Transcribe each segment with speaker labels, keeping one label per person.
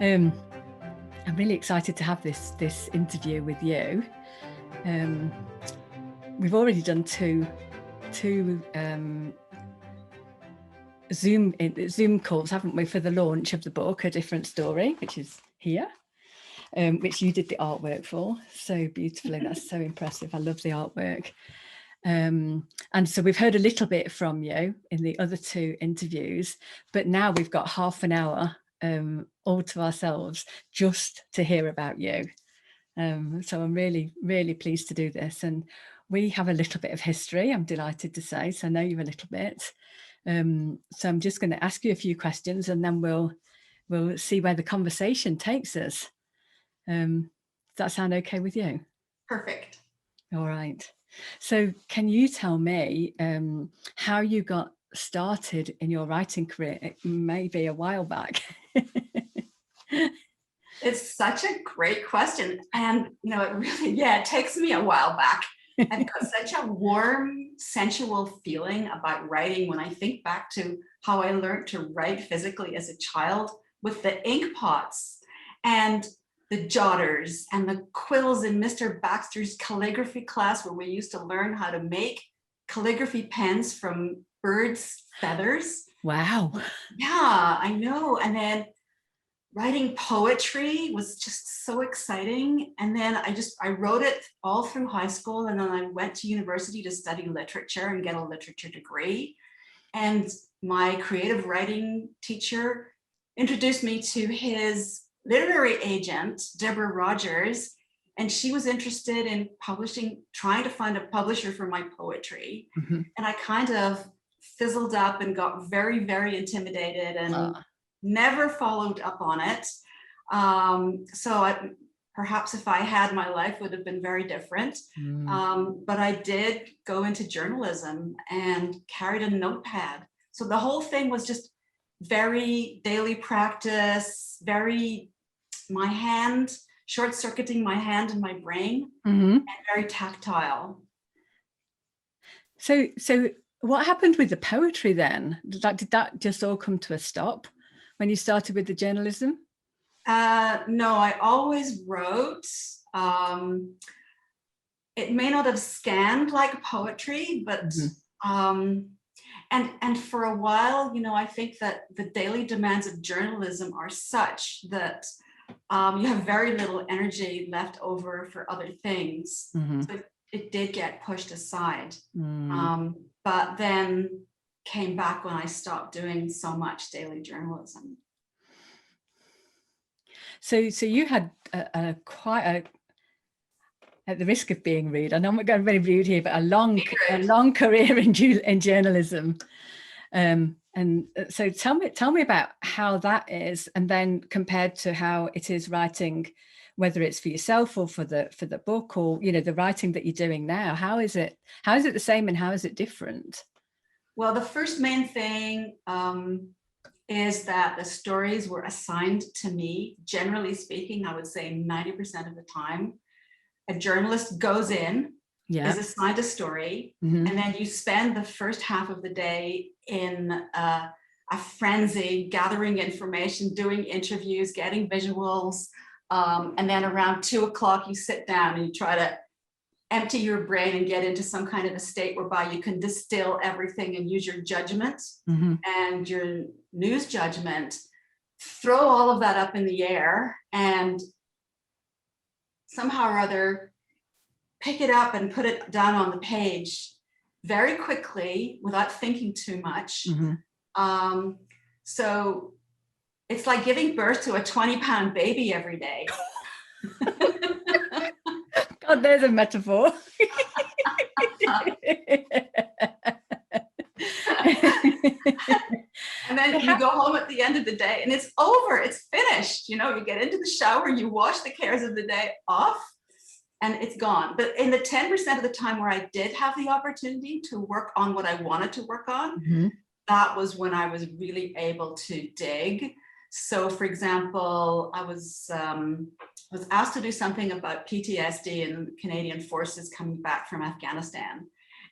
Speaker 1: I'm really excited to have this interview with you. We've already done two Zoom calls, haven't we, for the launch of the book, A Different Story, which is here, which you did the artwork for so beautifully. That's so impressive. I love the artwork. And so we've heard a little bit from you in the other two interviews, but now we've got half an hour all to ourselves just to hear about you. So I'm really, really pleased to do this. And we have a little bit of history, I'm delighted to say, so I know you a little bit. So I'm just going to ask you a few questions and then we'll see where the conversation takes us. Does that sound okay with you?
Speaker 2: Perfect.
Speaker 1: All right. So can you tell me how you got started in your writing career? It may be a while back.
Speaker 2: It's such a great question. And, it really, it takes me a while back. I've got such a warm, sensual feeling about writing when I think back to how I learned to write physically as a child with the ink pots and the jotters and the quills in Mr. Baxter's calligraphy class, where we used to learn how to make calligraphy pens from birds' feathers.
Speaker 1: Wow.
Speaker 2: Yeah, I know. And then writing poetry was just so exciting. And then I wrote it all through high school. And then I went to university to study literature and get a literature degree. And my creative writing teacher introduced me to his literary agent, Deborah Rogers, and she was interested in trying to find a publisher for my poetry.
Speaker 1: Mm-hmm.
Speaker 2: And I kind of fizzled up and got very, very intimidated and never followed up on it. Perhaps if I had, my life would have been very different. But I did go into journalism and carried a notepad. So the whole thing was just very daily practice, short-circuiting my hand and my brain, and very tactile.
Speaker 1: So what happened with the poetry then? Did that just all come to a stop when you started with the journalism?
Speaker 2: No, I always wrote. It may not have scanned like poetry, but and for a while, I think that the daily demands of journalism are such that you have very little energy left over for other things. So it did get pushed aside. But then came back when I stopped doing so much daily journalism.
Speaker 1: So you had quite a, at the risk of being rude, I know I'm not going very rude here, but a long career in journalism. And so tell me about how that is, and then compared to how it is writing, whether it's for yourself or for the book, or the writing that you're doing now. How is it the same and how is it different?
Speaker 2: Well, the first main thing is that the stories were assigned to me. Generally speaking, I would say 90% of the time, a journalist goes in, is assigned a story, and then you spend the first half of the day in a frenzy, gathering information, doing interviews, getting visuals, and then around 2:00 you sit down and you try to empty your brain and get into some kind of a state whereby you can distill everything and use your judgment and your news judgment, throw all of that up in the air and somehow or other pick it up and put it down on the page very quickly without thinking too much. So it's like giving birth to a 20-pound baby every day.
Speaker 1: God, there's a metaphor.
Speaker 2: And then you go home at the end of the day and it's over, it's finished. You get into the shower, you wash the cares of the day off and it's gone. But in the 10% of the time where I did have the opportunity to work on what I wanted to work on, that was when I was really able to dig. So for example, I was asked to do something about PTSD and Canadian forces coming back from Afghanistan.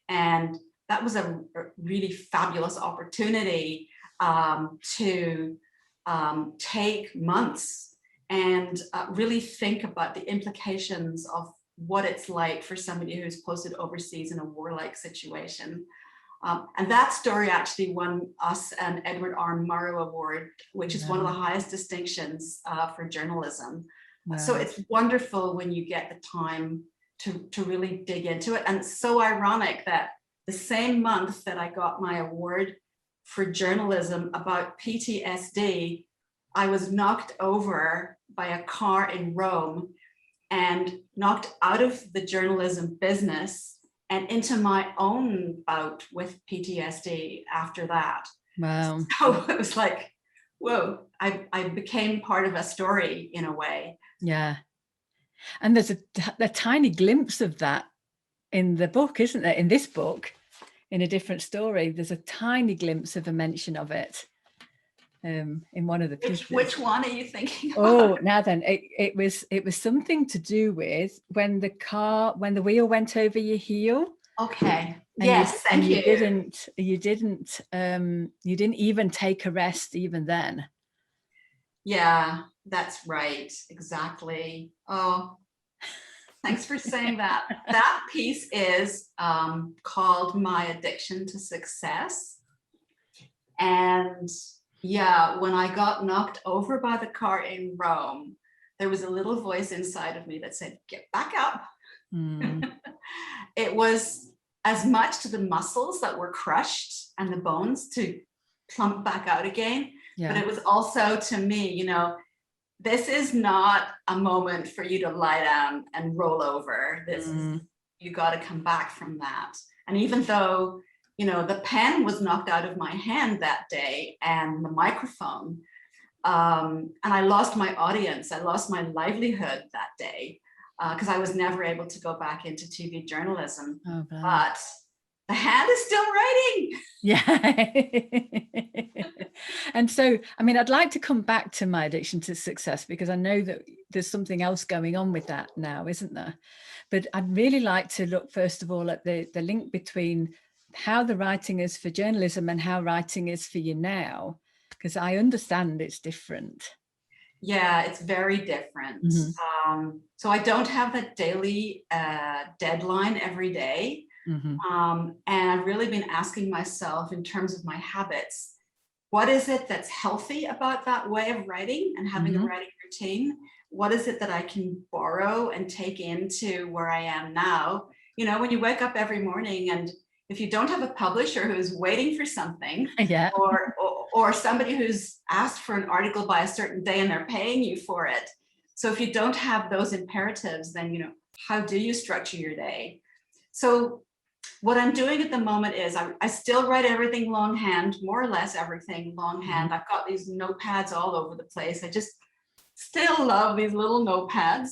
Speaker 2: And that was a really fabulous opportunity to take months and really think about the implications of what it's like for somebody who's posted overseas in a warlike situation. And that story actually won us an Edward R. Murrow Award, which is one of the highest distinctions for journalism. Wow. So it's wonderful when you get the time to really dig into it. And it's so ironic that the same month that I got my award for journalism about PTSD, I was knocked over by a car in Rome and knocked out of the journalism business and into my own bout with PTSD after that.
Speaker 1: Wow.
Speaker 2: So it was like, whoa, I became part of a story in a way.
Speaker 1: Yeah. And there's a tiny glimpse of that in the book, isn't there? In this book, in A Different Story, there's a tiny glimpse of a mention of it. In one of the pieces.
Speaker 2: Which one are you thinking about?
Speaker 1: Oh, now then, it was something to do with when the wheel went over your heel.
Speaker 2: Okay. Yes, thank you.
Speaker 1: You didn't even take a rest even then.
Speaker 2: Yeah, that's right. Exactly. Oh, thanks for saying that. That piece is called My Addiction to Success. And yeah, when I got knocked over by the car in Rome, there was a little voice inside of me that said, get back up. It was as much to the muscles that were crushed and the bones to plump back out again. Yeah. But it was also to me, this is not a moment for you to lie down and roll over. This is, you got to come back from that. And even though the pen was knocked out of my hand that day and the microphone. And I lost my audience. I lost my livelihood that day because I was never able to go back into TV journalism. Oh, but the hand is still writing.
Speaker 1: Yeah. And so, I'd like to come back to My Addiction to Success because I know that there's something else going on with that now, isn't there? But I'd really like to look, first of all, at the link between how the writing is for journalism and how writing is for you now, because I understand it's different.
Speaker 2: Yeah, it's very different. Mm-hmm. So I don't have that daily deadline every day. Mm-hmm. And I've really been asking myself in terms of my habits, what is it that's healthy about that way of writing and having a writing routine? What is it that I can borrow and take into where I am now? When you wake up every morning and if you don't have a publisher who's waiting for something, yeah, or somebody who's asked for an article by a certain day and they're paying you for it. So if you don't have those imperatives, then, how do you structure your day? So what I'm doing at the moment is I still write everything longhand, more or less everything longhand. I've got these notepads all over the place. I just still love these little notepads.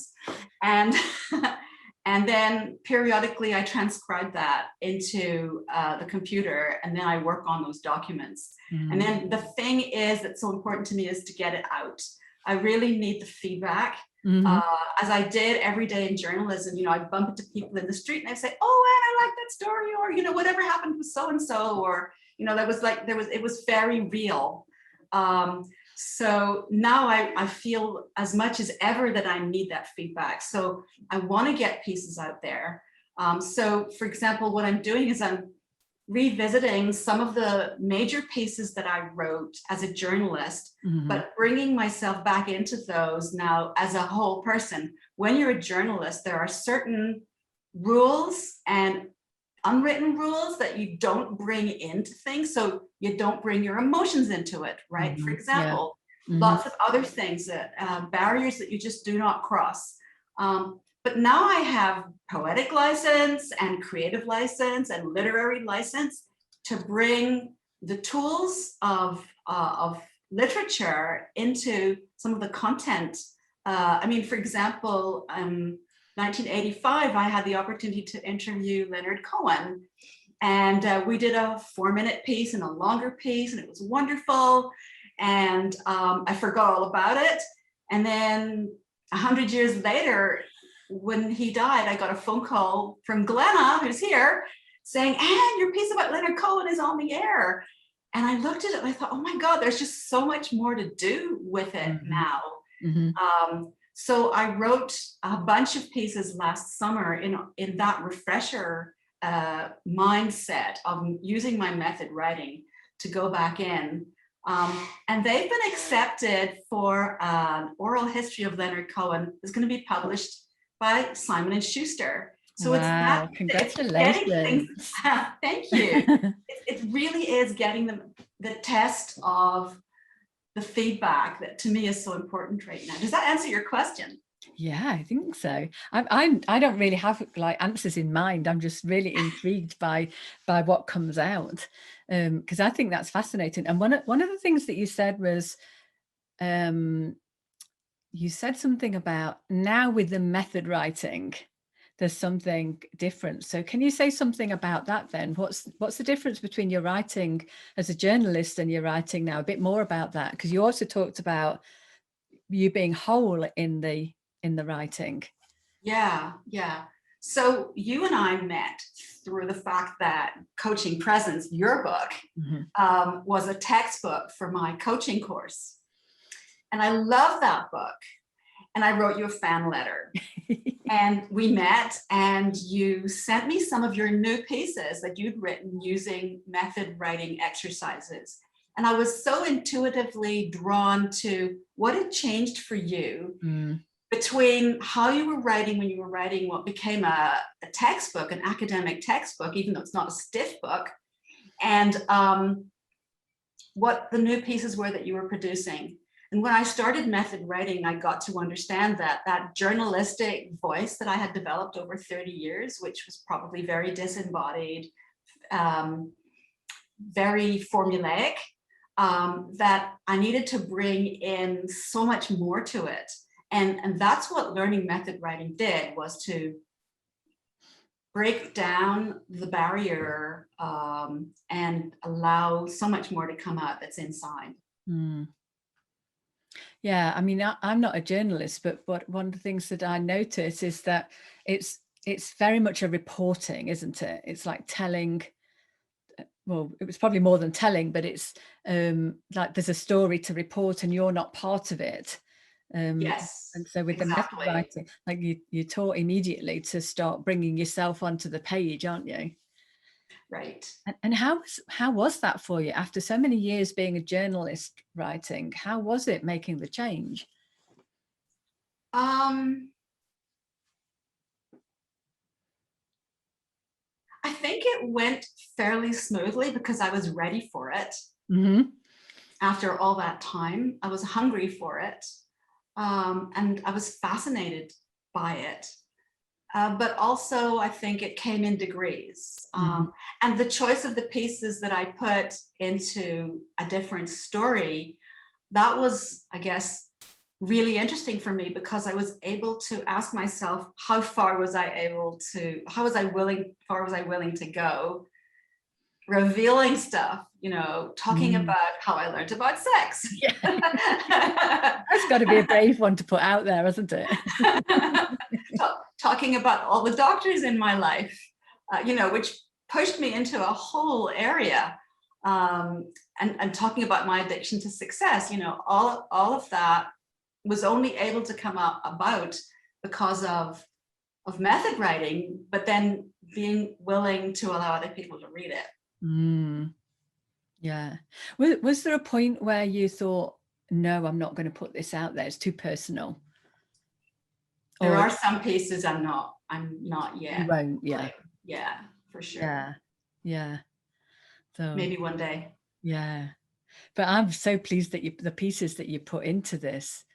Speaker 2: And then periodically I transcribe that into the computer and then I work on those documents. Mm-hmm. And then the thing is that's so important to me is to get it out. I really need the feedback. Mm-hmm. As I did every day in journalism, I'd bump into people in the street and I'd say, oh, Anne, I like that story, or, whatever happened with so-and-so, or, it was very real. So now I feel as much as ever that I need that feedback. So I want to get pieces out there. So for example, what I'm doing is I'm revisiting some of the major pieces that I wrote as a journalist, but bringing myself back into those now as a whole person. When you're a journalist, there are certain rules and unwritten rules that you don't bring into things. So you don't bring your emotions into it, right? Mm-hmm. For example, lots of other things, barriers that you just do not cross. But now I have poetic license and creative license and literary license to bring the tools of literature into some of the content. For example, 1985, I had the opportunity to interview Leonard Cohen, and we did a 4-minute piece and a longer piece, and it was wonderful. And I forgot all about it. And then 100 years later, when he died, I got a phone call from Glenna, who's here, saying, Anne, your piece about Leonard Cohen is on the air. And I looked at it and I thought, oh my God, there's just so much more to do with it now. So I wrote a bunch of pieces last summer in that refresher mindset of using my method writing to go back in. And they've been accepted for an oral history of Leonard Cohen. It's going to be published by Simon and Schuster. So
Speaker 1: wow,
Speaker 2: it's that.
Speaker 1: Congratulations.
Speaker 2: It's getting things, thank you. It really is getting the test of the feedback that to me is so important right now. Does that answer your question?
Speaker 1: Yeah, I think so. I don't really have like answers in mind. I'm just really intrigued by what comes out, because I think that's fascinating. And one of the things that you said was, you said something about now with the method writing, there's something different. So can you say something about that then? What's the difference between your writing as a journalist and your writing now? A bit more about that, because you also talked about you being whole in the writing.
Speaker 2: Yeah. So you and I met through the fact that Coaching Presence, your book, was a textbook for my coaching course. And I love that book. And I wrote you a fan letter. And we met and you sent me some of your new pieces that you'd written using method writing exercises. And I was so intuitively drawn to what had changed for you between how you were writing when you were writing what became a textbook, an academic textbook, even though it's not a stiff book, and what the new pieces were that you were producing. And when I started method writing, I got to understand that journalistic voice that I had developed over 30 years, which was probably very disembodied, very formulaic, that I needed to bring in so much more to it. And that's what learning method writing did, was to break down the barrier and allow so much more to come out that's inside.
Speaker 1: Yeah, I mean, I'm not a journalist, but one of the things that I notice is that it's very much a reporting, isn't it? It's like telling. Well, it was probably more than telling, but it's like there's a story to report and you're not part of it.
Speaker 2: Yes.
Speaker 1: And so with
Speaker 2: exactly.
Speaker 1: the method writing, like you taught immediately to start bringing yourself onto the page, aren't you?
Speaker 2: Right.
Speaker 1: And how was that for you after so many years being a journalist writing? How was it making the change?
Speaker 2: I think it went fairly smoothly because I was ready for it. After all that time, I was hungry for it. And I was fascinated by it. But also, I think it came in degrees. And the choice of the pieces that I put into a different story, that was, I guess, really interesting for me, because I was able to ask myself, how far was I willing to go, revealing stuff, talking about how I learned about sex.
Speaker 1: Yeah. That's got to be a brave one to put out there, hasn't it?
Speaker 2: Talking about all the doctors in my life, which pushed me into a whole area, and talking about my addiction to success, all of that was only able to come about because of method writing, but then being willing to allow other people to read it.
Speaker 1: Yeah. Was there a point where you thought, no, I'm not going to put this out there, it's too personal?
Speaker 2: There are some pieces I'm not yet.
Speaker 1: You won't, yeah.
Speaker 2: Yeah, for sure.
Speaker 1: Yeah. So
Speaker 2: maybe one day.
Speaker 1: Yeah. But I'm so pleased that the pieces that you put into this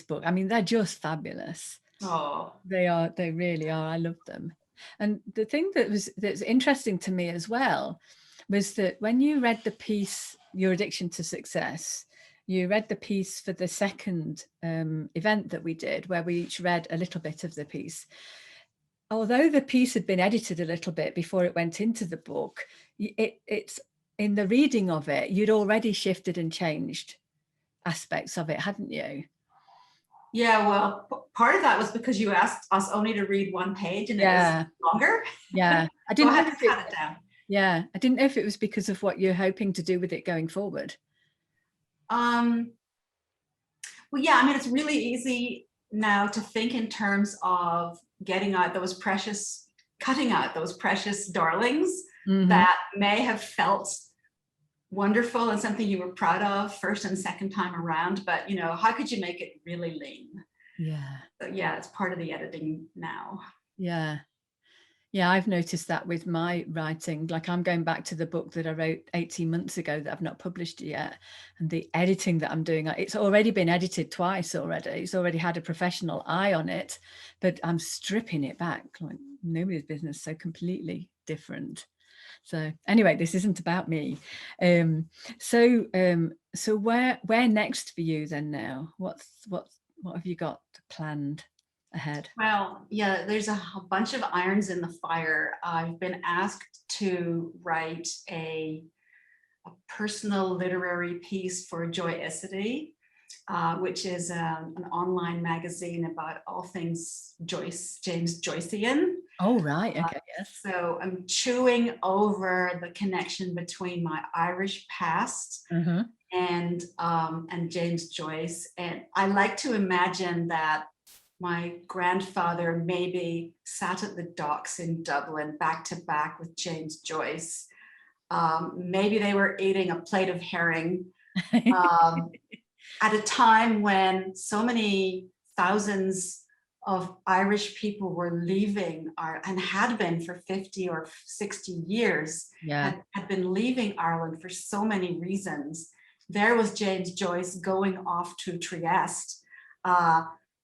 Speaker 1: book, I mean, they're just fabulous.
Speaker 2: Oh,
Speaker 1: they really are. I love them. And the thing that's interesting to me as well was that when you read the piece, Your Addiction to Success, you read the piece for the second event that we did, where we each read a little bit of the piece. Although the piece had been edited a little bit before it went into the book, it's in the reading of it, you'd already shifted and changed aspects of it, hadn't you?
Speaker 2: Yeah, well, part of that was because you asked us only to read one page and it was longer.
Speaker 1: Yeah, I
Speaker 2: didn't
Speaker 1: have
Speaker 2: to cut it down.
Speaker 1: Yeah, I didn't know if it was because of what you're hoping to do with it going forward.
Speaker 2: Well, yeah, I mean, it's really easy now to think in terms of cutting out those precious darlings that may have felt wonderful and something you were proud of first and second time around, but how could you make it really lean?
Speaker 1: Yeah.
Speaker 2: So yeah, it's part of the editing now.
Speaker 1: Yeah. Yeah, I've noticed that with my writing. Like, I'm going back to the book that I wrote 18 months ago that I've not published yet. And the editing that I'm doing, it's already been edited twice already. It's already had a professional eye on it, but I'm stripping it back like nobody's business, so completely different. So anyway, this isn't about me. So where next for you then now? What have you got planned ahead?
Speaker 2: Well, yeah, there's a bunch of irons in the fire. I've been asked to write a personal literary piece for Joyicity, which is an online magazine about all things James Joycean.
Speaker 1: Oh, right. Okay. Yes.
Speaker 2: So I'm chewing over the connection between my Irish past and James Joyce. And I like to imagine that my grandfather maybe sat at the docks in Dublin back to back with James Joyce. Maybe they were eating a plate of herring at a time when so many thousands of Irish people were leaving and had been for 50 or 60 years, had been leaving Ireland for so many reasons. There was James Joyce going off to Trieste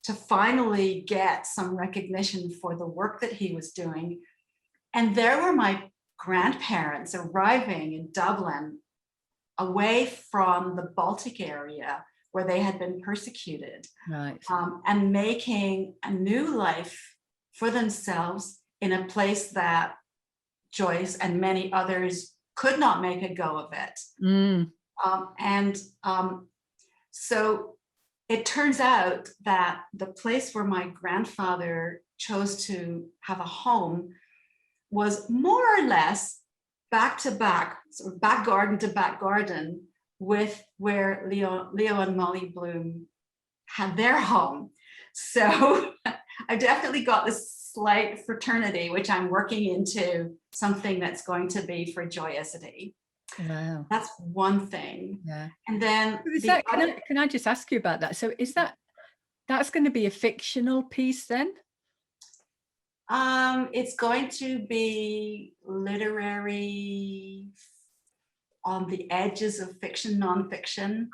Speaker 2: to finally get some recognition for the work that he was doing. And there were my grandparents arriving in Dublin, away from the Baltic area where they had been persecuted,
Speaker 1: right,
Speaker 2: and making a new life for themselves in a place that Joyce and many others could not make a go of it. So it turns out that the place where my grandfather chose to have a home was more or less back to back, sort of back garden to back garden, with where Leo and Molly Bloom had their home. So I definitely got this slight fraternity, which I'm working into something that's going to be for Joyicity.
Speaker 1: Wow.
Speaker 2: That's one thing.
Speaker 1: Yeah.
Speaker 2: And then
Speaker 1: can I just ask you about that? So is that's going to be a fictional piece then?
Speaker 2: It's going to be literary on the edges of fiction, nonfiction.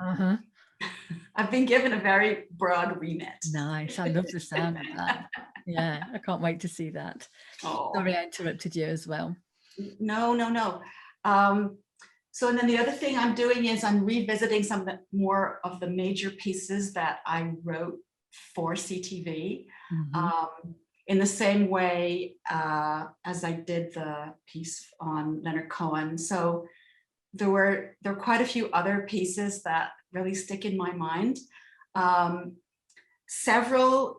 Speaker 2: I've been given a very broad remit.
Speaker 1: Nice. I love the sound of that. Yeah, I can't wait to see that. Oh. Sorry, I interrupted you as well.
Speaker 2: No. So and then the other thing I'm doing is I'm revisiting some of the more of the major pieces that I wrote for CTV. In the same way as I did the piece on Leonard Cohen. So there were quite a few other pieces that really stick in my mind. Several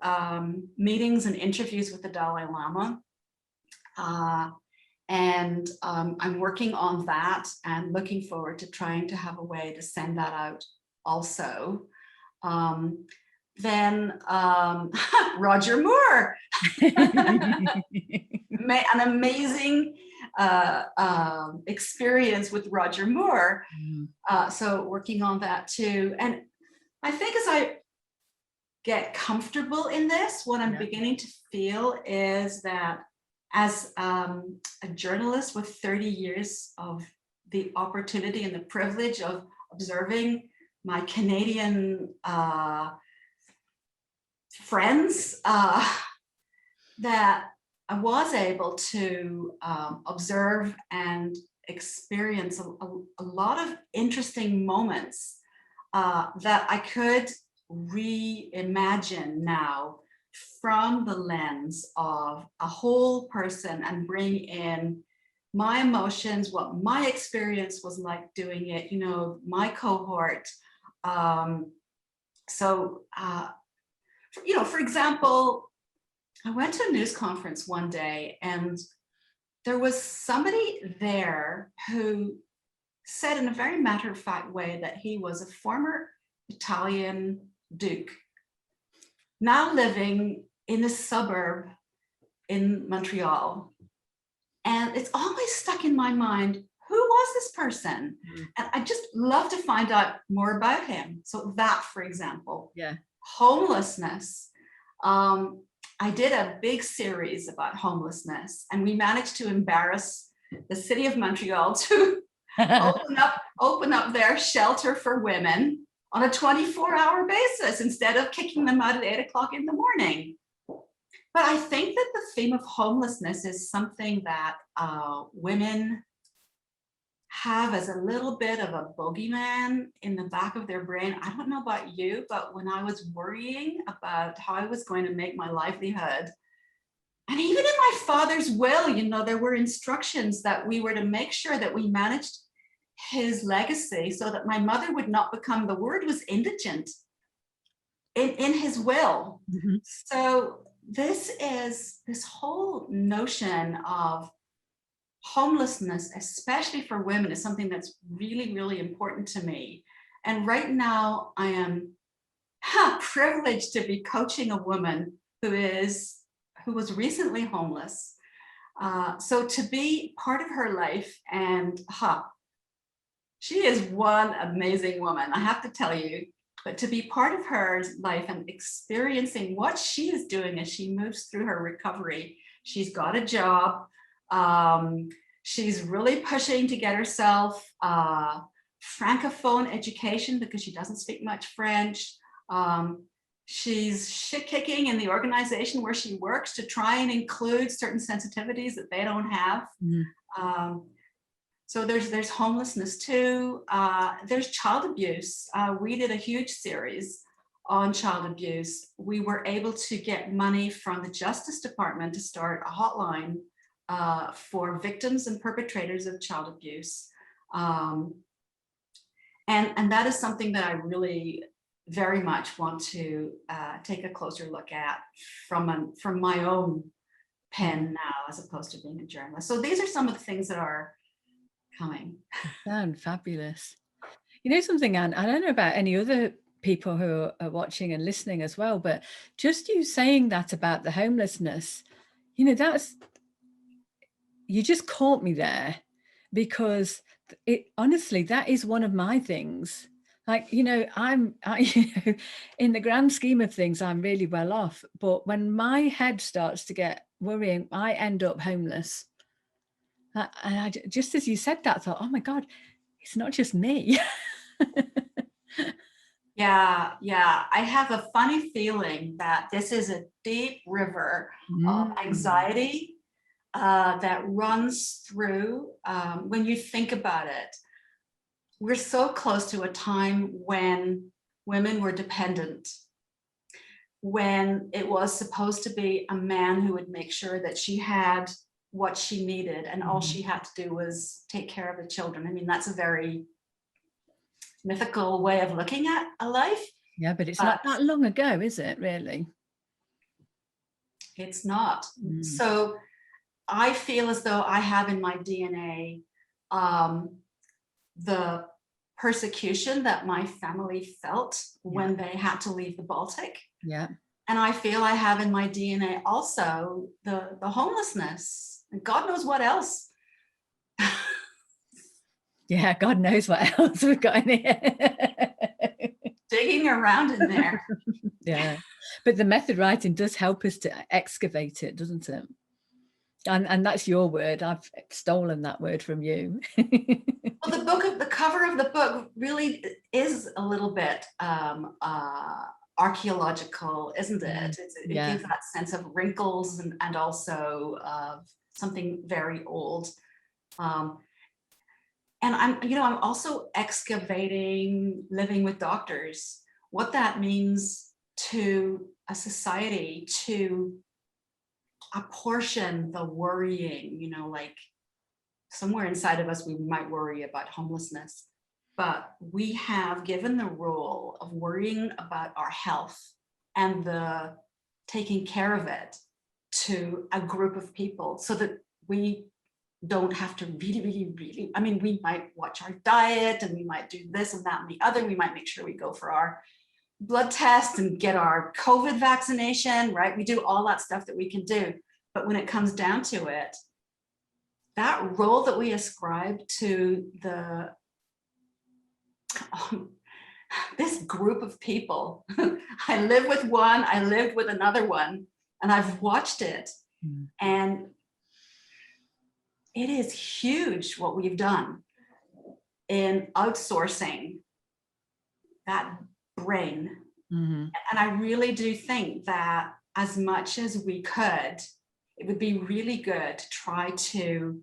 Speaker 2: meetings and interviews with the Dalai Lama. And I'm working on that and looking forward to trying to have a way to send that out also. Then Roger Moore, an amazing experience with Roger Moore. So working on that too. And I think as I get comfortable in this, what I'm beginning to feel is that as a journalist with 30 years of the opportunity and the privilege of observing my Canadian friends, that I was able to observe and experience a lot of interesting moments that I could reimagine now from the lens of a whole person and bring in my emotions, what my experience was like doing it, my cohort. For example, I went to a news conference one day and there was somebody there who said in a very matter-of-fact way that he was a former Italian Duke, now living in a suburb in Montreal. And it's always stuck in my mind, who was this person? And I just love to find out more about him. So that, for example, homelessness. I did a big series about homelessness, and we managed to embarrass the city of Montreal to open up their shelter for women on a 24-hour basis instead of kicking them out at 8 o'clock in the morning. But I think that the theme of homelessness is something that women have as a little bit of a boogeyman in the back of their brain. I don't know about you, but when I was worrying about how I was going to make my livelihood, and even in my father's will, you know, there were instructions that we were to make sure that we managed his legacy so that my mother would not become, the word was indigent in his will. So this whole notion of homelessness, especially for women, is something that's really, really important to me. And right now I am privileged to be coaching a woman who was recently homeless. So to be part of her life, and she is one amazing woman, I have to tell you. But to be part of her life and experiencing what she is doing as she moves through her recovery. She's got a job. She's really pushing to get herself Francophone education because she doesn't speak much French. She's shit-kicking in the organization where she works to try and include certain sensitivities that they don't have. So there's homelessness too. There's child abuse. We did a huge series on child abuse. We were able to get money from the Justice Department to start a hotline for victims and perpetrators of child abuse. And that is something that I really very much want to take a closer look at from my own pen now, as opposed to being a journalist. So these are some of the things that are coming.
Speaker 1: Sound fabulous. You know something, Anne, I don't know about any other people who are watching and listening as well, but just you saying that about the homelessness, you know, you just caught me there, because honestly, that is one of my things. Like, you know, in the grand scheme of things, I'm really well off. But when my head starts to get worrying, I end up homeless. And just as you said that, I thought, oh my God, it's not just me.
Speaker 2: Yeah. I have a funny feeling that this is a deep river of anxiety that runs through when you think about it. We're so close to a time when women were dependent, when it was supposed to be a man who would make sure that she had what she needed, and all she had to do was take care of the children. I mean, that's a very mythical way of looking at a life.
Speaker 1: Yeah, but it's not that long ago, is it, really?
Speaker 2: It's not. So I feel as though I have in my DNA the persecution that my family felt when they had to leave the Baltic.
Speaker 1: Yeah.
Speaker 2: And I feel I have in my DNA also the homelessness, and God knows what else.
Speaker 1: Yeah, God knows what else we've got in here.
Speaker 2: Digging around in there.
Speaker 1: Yeah, but the method writing does help us to excavate it, doesn't it? And that's your word. I've stolen that word from you.
Speaker 2: Well, the cover of the book really is a little bit archaeological, isn't it? It gives that sense of wrinkles and also something very old. And I'm also excavating living with doctors, what that means to a society to apportion the worrying, like somewhere inside of us, we might worry about homelessness, but we have given the role of worrying about our health and the taking care of it to a group of people so that we don't have to really, I mean, we might watch our diet and we might do this and that and the other. We might make sure we go for our blood test and get our COVID vaccination, right? We do all that stuff that we can do. But when it comes down to it, that role that we ascribe to this group of people, I live with one, I lived with another one, and I've watched it. And it is huge what we've done in outsourcing that brain. And I really do think that as much as we could, it would be really good to try to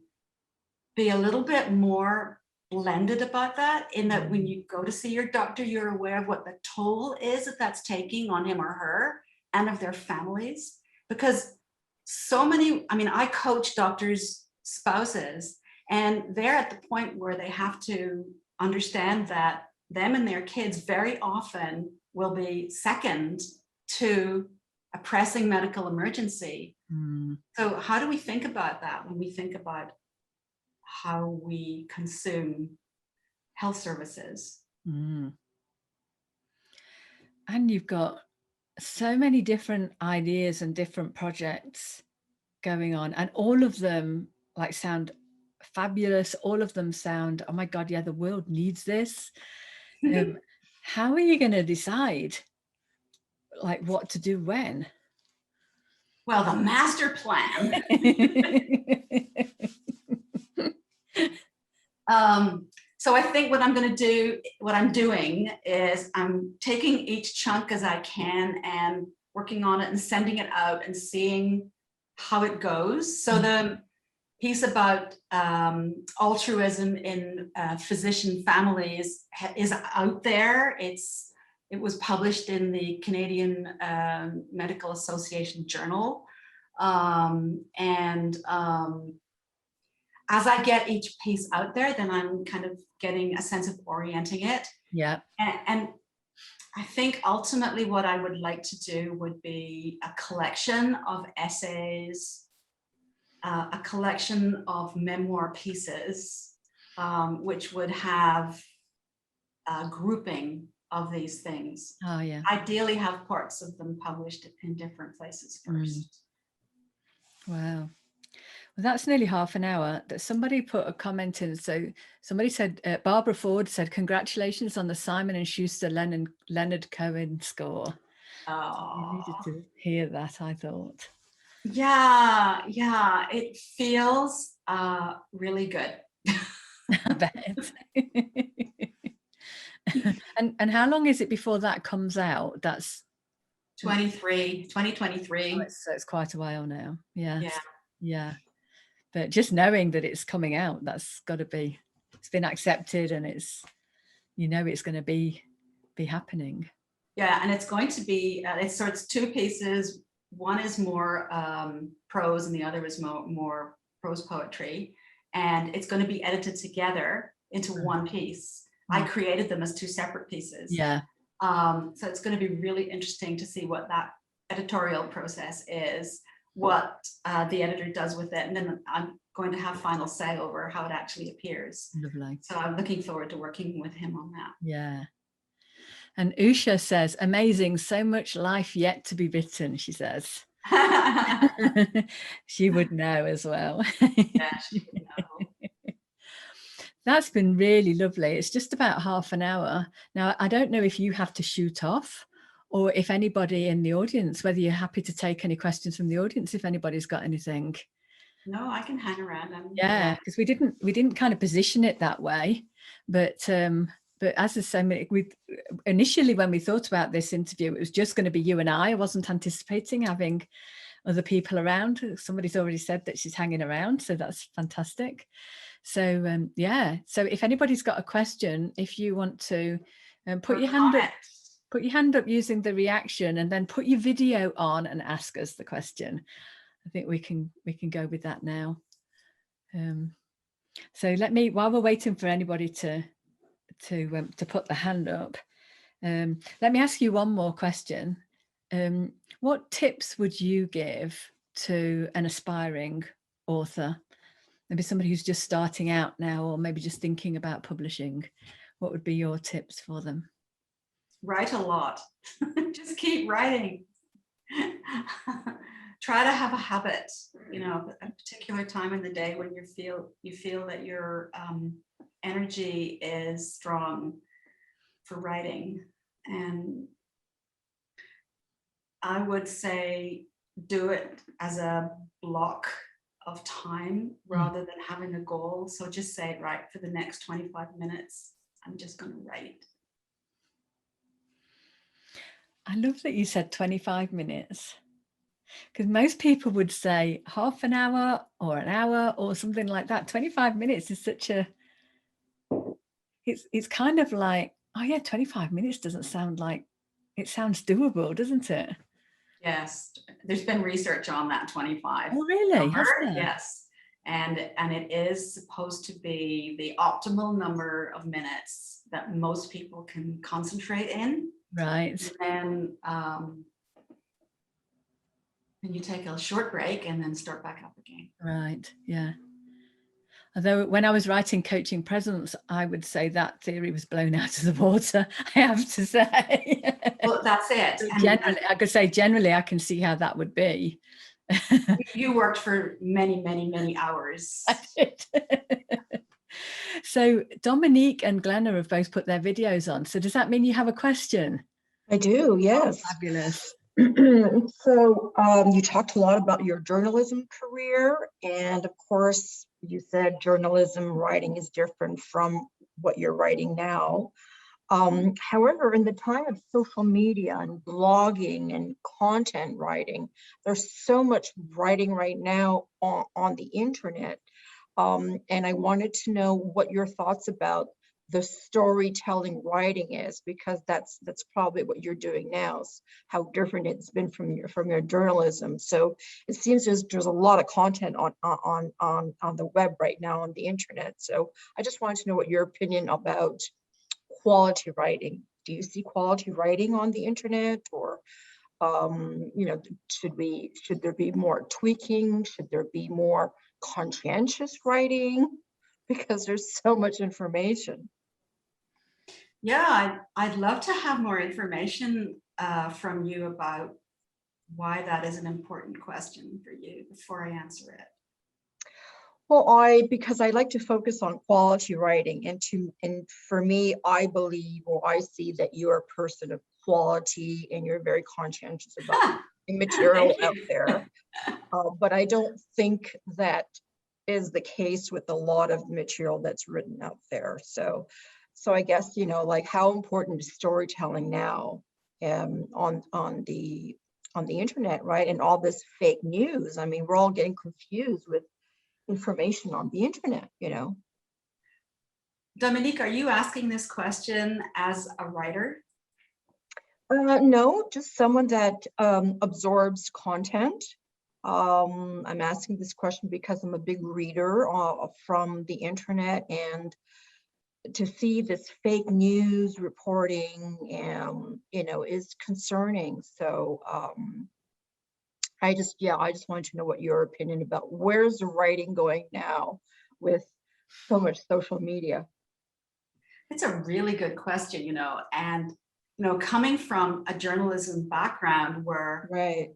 Speaker 2: be a little bit more blended about that, in that when you go to see your doctor, you're aware of what the toll is that that's taking on him or her and of their families. Because so many, I mean, I coach doctors' spouses, and they're at the point where they have to understand that them and their kids very often will be second to a pressing medical emergency. So how do we think about that when we think about how we consume health services?
Speaker 1: And you've got so many different ideas and different projects going on, and all of them like sound fabulous. All of them sound, oh my God, yeah, the world needs this. How are you going to decide like what to do when?
Speaker 2: Well, the master plan. So I think what I'm doing is I'm taking each chunk as I can and working on it and sending it out and seeing how it goes. So the piece about altruism in physician families is out there. It was published in the Canadian Medical Association Journal. As I get each piece out there, then I'm kind of getting a sense of orienting it.
Speaker 1: Yeah.
Speaker 2: And I think ultimately what I would like to do would be a collection of essays, a collection of memoir pieces, which would have a grouping of these things.
Speaker 1: Oh, yeah.
Speaker 2: Ideally have parts of them published in different places first.
Speaker 1: Wow. Well, that's nearly half an hour. That somebody put a comment in. So somebody said, Barbara Ford said, congratulations on the Simon and Schuster Leonard Cohen score.
Speaker 2: Oh.
Speaker 1: You needed to hear that, I thought.
Speaker 2: Yeah, it feels really good.
Speaker 1: I bet. And how long is it before that comes out? That's
Speaker 2: 2023.
Speaker 1: Oh, so it's quite a while now. Yeah. But just knowing that it's coming out, that's got to be, it's been accepted, and it's, it's going to be happening.
Speaker 2: Yeah, and it's going to be, it's two pieces. One is more prose and the other is more prose poetry. And it's going to be edited together into one piece. I created them as two separate pieces.
Speaker 1: Yeah.
Speaker 2: So it's going to be really interesting to see what that editorial process is, what the editor does with it, and then I'm going to have final say over how it actually appears.
Speaker 1: Lovely.
Speaker 2: So I'm looking forward to working with him on that.
Speaker 1: Yeah. And Usha says, amazing, so much life yet to be written, she says. She would know as well.
Speaker 2: Yeah, she would know.
Speaker 1: That's been really lovely. It's just about half an hour. Now, I don't know if you have to shoot off, or if anybody in the audience, whether you're happy to take any questions from the audience, if anybody's got anything.
Speaker 2: No, I can hang around.
Speaker 1: Yeah, because we didn't kind of position it that way, but as I say, initially when we thought about this interview, it was just going to be you and I. I wasn't anticipating having other people around. Somebody's already said that she's hanging around, so that's fantastic. So so if anybody's got a question, if you want to put your hand up using the reaction, and then put your video on and ask us the question. I think we can go with that now. So while we're waiting for anybody to put the hand up, let me ask you one more question. What tips would you give to an aspiring author? Maybe somebody who's just starting out now, or maybe just thinking about publishing. What would be your tips for them?
Speaker 2: write a lot. Just keep writing. Try to have a habit, you know, a particular time in the day when you feel that your energy is strong for writing. And I would say do it as a block of time rather than having a goal. So just say, right, for the next 25 minutes, I'm just going to write.
Speaker 1: I love that you said 25 minutes, because most people would say half an hour or something like that. 25 minutes is such a, it's kind of like, oh yeah, 25 minutes doesn't sound like, it sounds doable, doesn't it?
Speaker 2: Yes, there's been research on that 25
Speaker 1: Oh really?
Speaker 2: number.
Speaker 1: Has there?
Speaker 2: Yes, and it is supposed to be the optimal number of minutes that most people can concentrate in.
Speaker 1: Right.
Speaker 2: And then you take a short break and then start back up again.
Speaker 1: Right. Yeah. Although when I was writing Coaching Presence, I would say that theory was blown out of the water, I have to say.
Speaker 2: Well, that's it.
Speaker 1: Generally, I could say generally I can see how that would be.
Speaker 2: You worked for many, many, many hours.
Speaker 1: I did. So Dominique and Glenna have both put their videos on. So does that mean you have a question?
Speaker 3: I do, yes.
Speaker 1: Oh, fabulous.
Speaker 3: So you talked a lot about your journalism career, and of course you said journalism writing is different from what you're writing now. However, in the time of social media and blogging and content writing, there's so much writing right now on the internet. And I wanted to know what your thoughts about the storytelling writing is, because that's probably what you're doing now, how different it's been from your journalism. So it seems there's a lot of content on the web right now on the internet. So I just wanted to know what your opinion about quality writing. Do you see quality writing on the internet, or you know, should there be more tweaking? Should there be more conscientious writing? Because there's so much information.
Speaker 2: Yeah, I'd love to have more information from you about why that is an important question for you before I answer it.
Speaker 3: Well, because I like to focus on quality writing, and for me, I believe, or I see that you're a person of quality and you're very conscientious about the material out there. But I don't think that is the case with a lot of material that's written out there. So I guess, you know, like, how important is storytelling now on the internet, right? And all this fake news. I mean, we're all getting confused with information on the internet, you know.
Speaker 2: Dominique, are you asking this question as a writer?
Speaker 3: No, just someone that absorbs content. I'm asking this question because I'm a big reader from the internet, and to see this fake news reporting, you know, is concerning. So I just wanted to know what your opinion about where's the writing going now with so much social media.
Speaker 2: It's a really good question, you know, and, you know, coming from a journalism background where,
Speaker 3: right,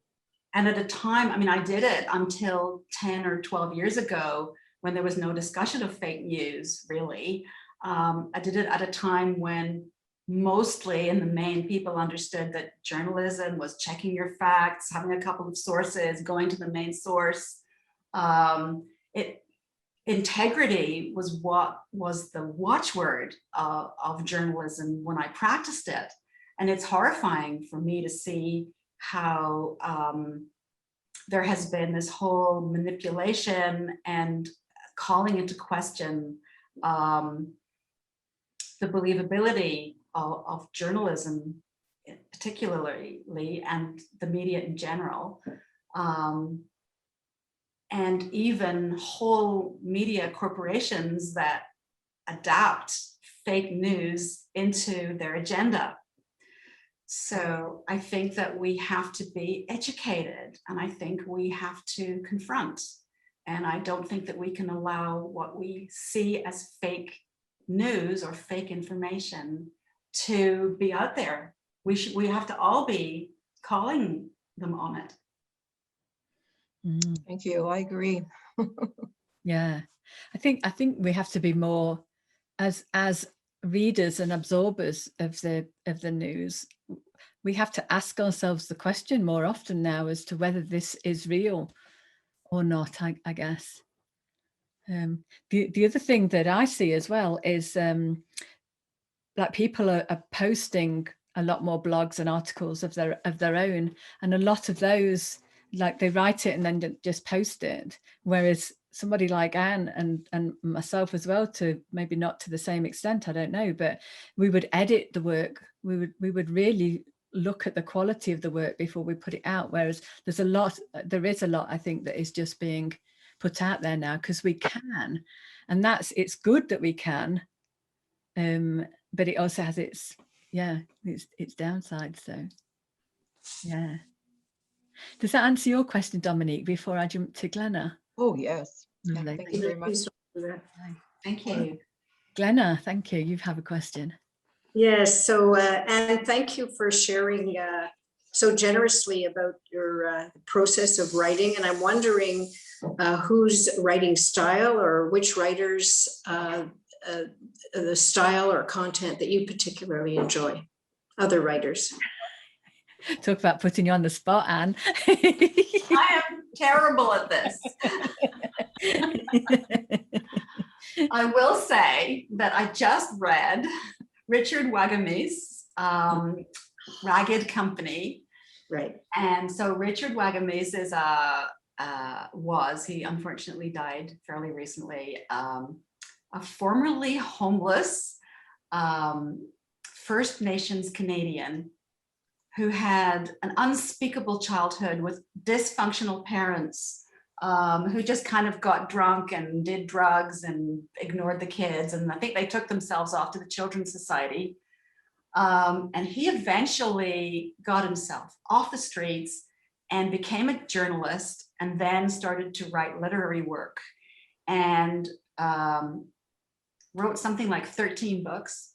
Speaker 2: and at a time, I mean, I did it until 10 or 12 years ago when there was no discussion of fake news, really. I did it at a time when mostly in the main people understood that journalism was checking your facts, having a couple of sources, going to the main source. Integrity was what was the watchword of journalism when I practiced it. And it's horrifying for me to see how there has been this whole manipulation and calling into question the believability of journalism particularly, and the media in general. And even whole media corporations that adapt fake news into their agenda. So I think that we have to be educated, and I think we have to confront. And I don't think that we can allow what we see as fake news or fake information to be out there we have to all be calling them on it.
Speaker 3: Thank you. I agree.
Speaker 1: Yeah, I think we have to be more as readers and absorbers of the news. We have to ask ourselves the question more often now as to whether this is real or not, I guess. The other thing that I see as well is that people are posting a lot more blogs and articles of their own, and a lot of those, like, they write it and then just post it, whereas somebody like Anne and myself as well, to maybe not to the same extent, I don't know, but we would edit the work. We would really look at the quality of the work before we put it out, whereas there is a lot I think that is just being put out there now because we can, and it's good that we can, but it also has its downside. So yeah, does that answer your question, Dominique, before I jump to Glenna?
Speaker 3: Oh, yes. Yeah,
Speaker 1: Lovely.
Speaker 3: thank you very much.
Speaker 2: Thank you.
Speaker 1: Glenna, thank you. You have a question.
Speaker 4: Yes, so Anne, thank you for sharing so generously about your process of writing. And I'm wondering whose writing style or which writers the style or content that you particularly enjoy, other writers.
Speaker 1: Talk about putting you on the spot, Anne.
Speaker 2: I am terrible at this. I will say that I just read Richard Wagamese's Ragged Company.
Speaker 4: Right.
Speaker 2: And so Richard Wagamese is he unfortunately died fairly recently, a formerly homeless First Nations Canadian who had an unspeakable childhood with dysfunctional parents who just kind of got drunk and did drugs and ignored the kids. And I think they took themselves off to the Children's Society. And he eventually got himself off the streets and became a journalist, and then started to write literary work, and wrote something like 13 books.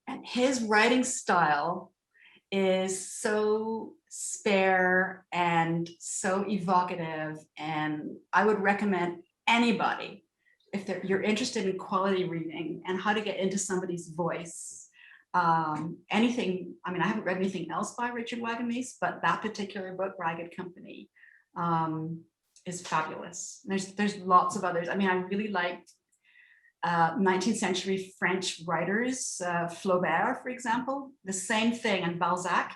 Speaker 2: And his writing style is so spare and so evocative, and I would recommend anybody, if you're interested in quality reading and how to get into somebody's voice, anything. I mean, I haven't read anything else by Richard Wagamese, but that particular book, Ragged Company, is fabulous. There's lots of others. I mean, I really liked 19th century French writers, Flaubert, for example, the same thing, and Balzac,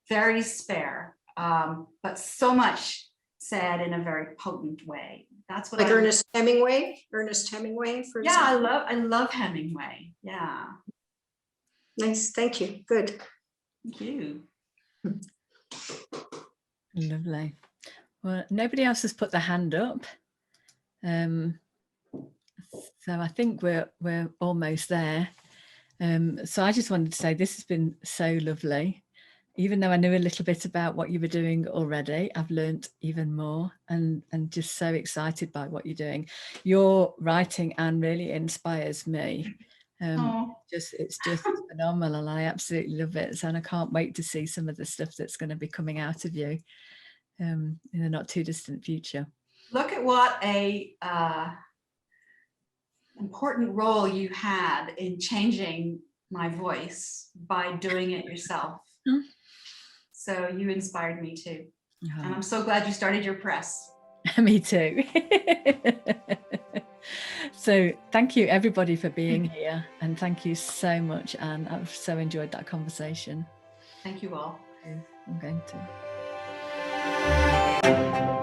Speaker 2: very spare, but so much said in a very potent way. That's what
Speaker 4: like Ernest Hemingway, for example.
Speaker 2: I love Hemingway. Yeah.
Speaker 4: Nice, thank you, good.
Speaker 2: Thank you.
Speaker 1: Lovely. Well, nobody else has put their hand up. So I think we're almost there. So I just wanted to say this has been so lovely. Even though I knew a little bit about what you were doing already, I've learned even more, and just so excited by what you're doing. Your writing, Anne, really inspires me. It's just phenomenal. I absolutely love it, and I can't wait to see some of the stuff that's going to be coming out of you in the not too distant future.
Speaker 2: Look at what a important role you had in changing my voice by doing it yourself. So you inspired me too. And I'm so glad you started your press.
Speaker 1: Me too. So thank you everybody for being here, and thank you so much, Anne. I've so enjoyed that conversation.
Speaker 2: Thank you all.
Speaker 1: I'm going to